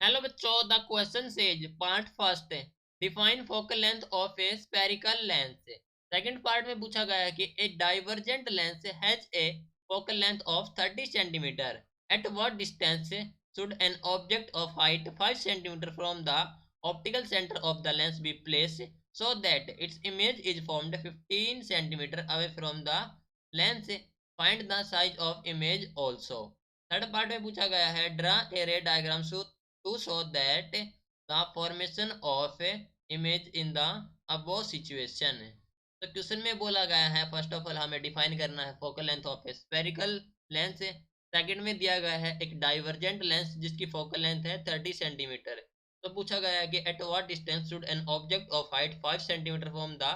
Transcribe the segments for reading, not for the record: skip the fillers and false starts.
Hello बच्चों, the question says part first define focal length of a spherical lens. Second part में पूछा गया है कि a divergent lens has a focal length of 30 centimetre. At what distance should an object of height 5 centimetre from the optical centre of the lens be placed so that its image is formed 15 centimeter away from the lens? Find the size of image also. Third part में पूछा गया है draw a रे diagram to show that the formation of image in the above situation। तो question में बोला गया है फर्स्ट ऑफ ऑल हमें डिफाइन करना है focal length of a spherical lens. Second में दिया गया है एक डाइवर्जेंट लेंस जिसकी फोकल लेंथ है 30 सेंटीमीटर। तो पूछा गया है कि eight what distance should an object of height 5 centimetre from the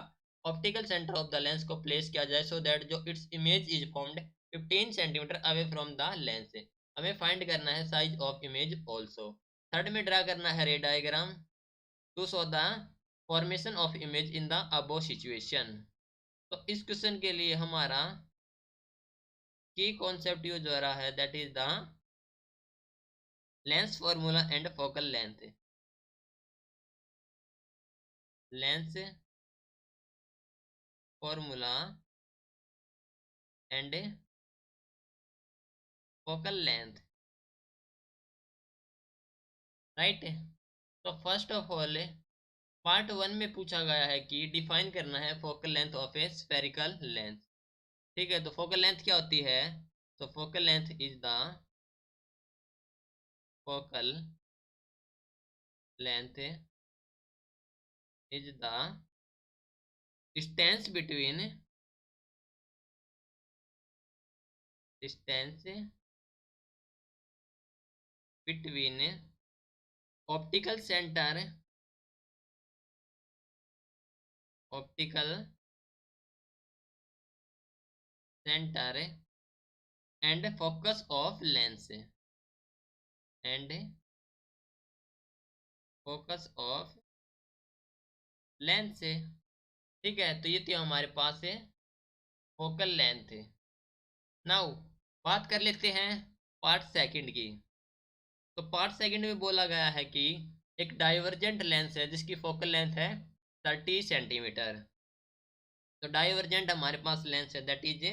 optical centre of the lens को प्लेस किया जाए सो दैट जो its image is formed 15 centimetre away from the lens. हमें फाइंड करना है size of image also. Third में draw करना है ray diagram to show the formation of image in the above situation. तो इस क्वेश्चन के लिए हमारा की कॉन्सेप्ट यूज हो रहा है that is the lens formula and focal length. Lens formula and focal length, right. तो first of all part one में पूछा गया है कि डिफाइन करना है focal length of a spherical lens. ठीक है, तो फोकल लेंथ क्या होती है? तो focal length is the focal length is the distance between distance between optical centre optical centre and focus of lens and focus of lens. ठीक है, तो ये थी हमारे पास है फोकल लेंथ। नाउ बात कर लेते हैं पार्ट सेकंड की। तो पार्ट सेकंड में बोला गया है कि एक डाइवर्जेंट लेंस है जिसकी फोकल लेंथ है 30 सेंटीमीटर। तो डाइवर्जेंट हमारे पास लेंस है दैट इज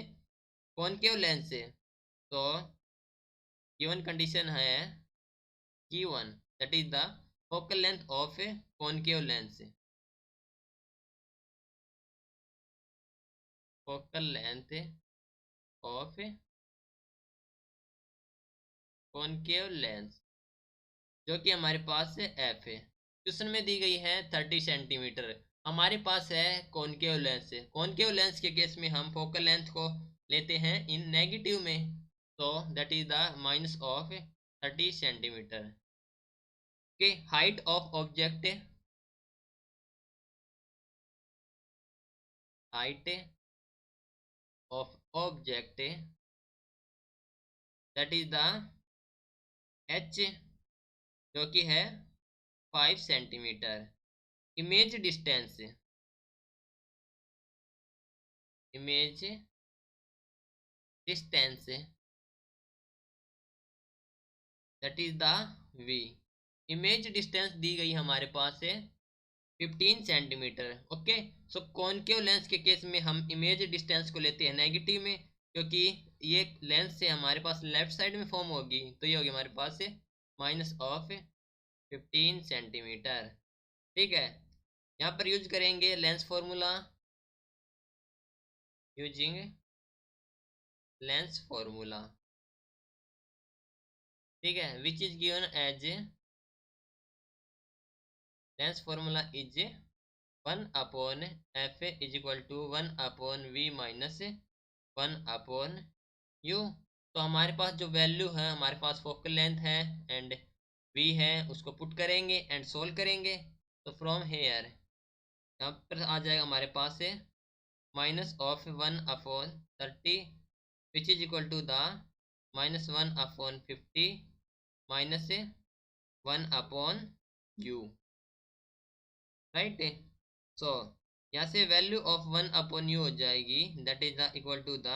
कॉनकेव लेंस है। तो गिवन कंडीशन है G1 that is the focal length of concave lens. Focal length of concave lens जो कि हमारे पास है एफ है। क्वेश्चन में दी गई है 30 सेंटीमीटर। हमारे पास है कॉनकेव लेंस। कॉनकेव लेंस के केस में हम फोकल लेंथ को लेते हैं इन नेगेटिव में। तो that is the minus of 30 centimetre. के height of object, height of object that is the H जो कि है 5 centimetre. Image distance, image distance that is the V. Image distance दी गई हमारे पास है 15 centimetre. Okay, so concave lens के केस में हम इमेज डिस्टेंस को लेते हैं नेगेटिव में क्योंकि ये लेंस से हमारे पास लेफ्ट साइड में फॉर्म होगी। तो ये होगी हमारे पास माइनस ऑफ 15 सेंटीमीटर। ठीक है, यहाँ पर यूज करेंगे lens formula, using lens formula. ठीक है, which is given as lens formula is 1 upon F is equal to 1 upon V minus 1 upon U. तो हमारे पास जो वैल्यू है हमारे पास फोकल लेंथ है एंड वी है, उसको पुट करेंगे एंड सोल्व करेंगे। तो फ्रॉम हेयर यहाँ पर आ जाएगा हमारे पास है minus of 1 upon 30 which is equal to the minus 1 upon 50 minus 1 upon U, right. So यहाँ से वैल्यू ऑफ 1 अपॉन यू हो जाएगी that is the equal to the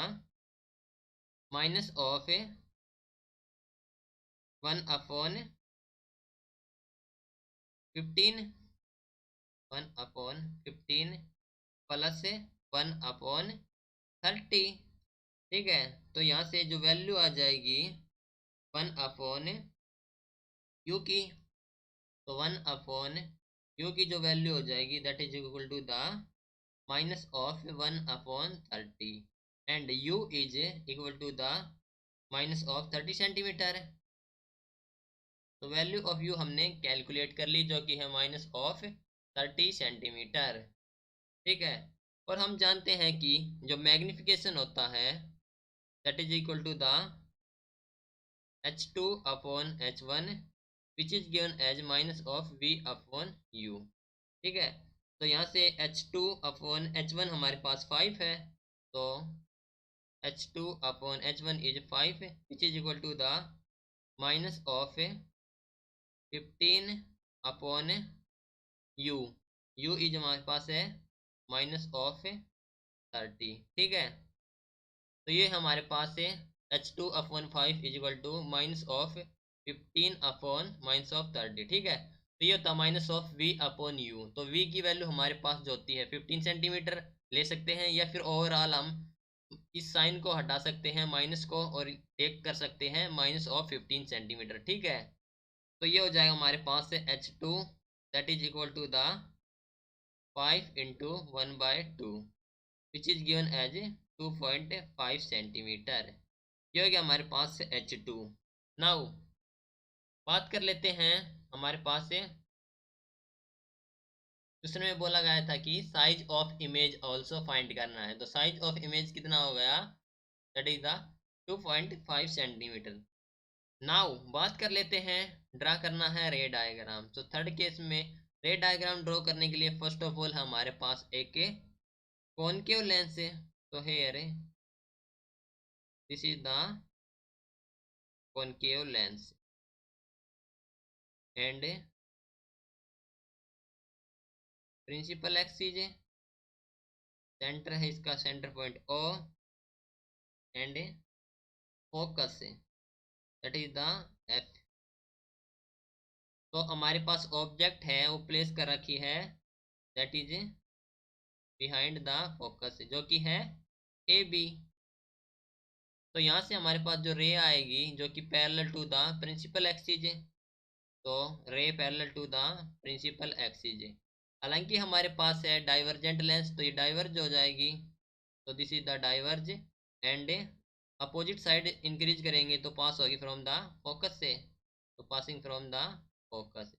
minus of 1 upon 15 1/15 plus 1/30। ठीक है, तो यहाँ से जो वैल्यू आ जाएगी 1/u की, तो 1/u की जो वैल्यू हो जाएगी that is equal to the minus of 1/30 and u is equal to the minus of 30 centimetre. तो वैल्यू ऑफ u हमने कैलकुलेट कर ली, जो कि है माइनस ऑफ 30 सेंटीमीटर। ठीक है, और हम जानते हैं कि जो मैग्निफिकेशन होता है that is equal to the h2/h1 which is given as minus of v/u। ठीक है, तो यहाँ से h2/h1 हमारे पास 5 है, तो h2/h1 is 5 which is equal to the minus of 15/u। u इज हमारे पास है माइनस ऑफ 30। ठीक है, तो ये हमारे पास है h2/5 is equal to minus of 15/-30। ठीक है, तो ये होता है माइनस ऑफ v/u। तो v की वैल्यू हमारे पास जो होती है 15 सेंटीमीटर ले सकते हैं, या फिर ओवरऑल हम इस साइन को हटा सकते हैं माइनस को और टेक कर सकते हैं माइनस ऑफ 15 सेंटीमीटर। ठीक है, तो ये हो जाएगा हमारे पास से h2 that is equal to the 5 into 1/2 which is given as 2.5 centimetre. ये हो गया हमारे पास से h2। नाउ बात कर लेते हैं हमारे पास से दूसरे में बोला गया था कि size of image also find करना है। तो साइज ऑफ इमेज कितना हो गया, that is the 2.5 centimetre. Now बात कर लेते हैं, ड्रा करना है रे डायग्राम। तो थर्ड केस में रे डायग्राम ड्रॉ करने के लिए फर्स्ट ऑफ ऑल हमारे पास एक कॉनकेव लेंस है। तो here this is the concave lens and principal axis है, सेंटर है इसका centre point O and focus है दैट इज द एफ। तो हमारे पास ऑब्जेक्ट है वो प्लेस कर रखी है that is behind the focus, जो कि है ए बी। तो यहाँ से हमारे पास जो रे आएगी जो कि parallel to the principal axis है, तो ray parallel to the principal axis है। हालांकि हमारे पास है डाइवर्जेंट लेंस, तो ये डाइवर्ज हो जाएगी, तो this is the diverge and opposite side increase करेंगे तो पास होगी फ्रॉम द फोकस से, तो passing from the focus.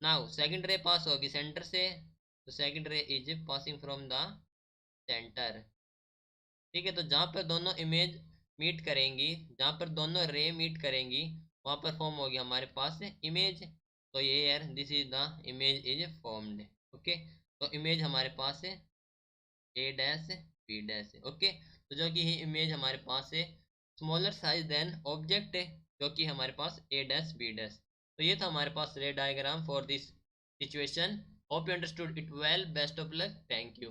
Now second रे पास होगी सेंटर से, तो सेकंड रे is passing from the centre. ठीक है, तो जहाँ पर दोनों इमेज मीट करेंगी, जहाँ पर दोनों रे मीट करेंगी वहाँ पर फॉर्म होगी हमारे पास इमेज। तो ये यार this is the image is formed. Okay, तो इमेज हमारे पास है ए डैश बी डैश। ओके, तो जो कि इमेज हमारे पास है स्मॉलर साइज देन ऑब्जेक्ट है, जो कि हमारे पास ए डैश बी डैश। तो ये था हमारे पास ray diagram for this situation. Hope you understood it well. Best of luck, thank you.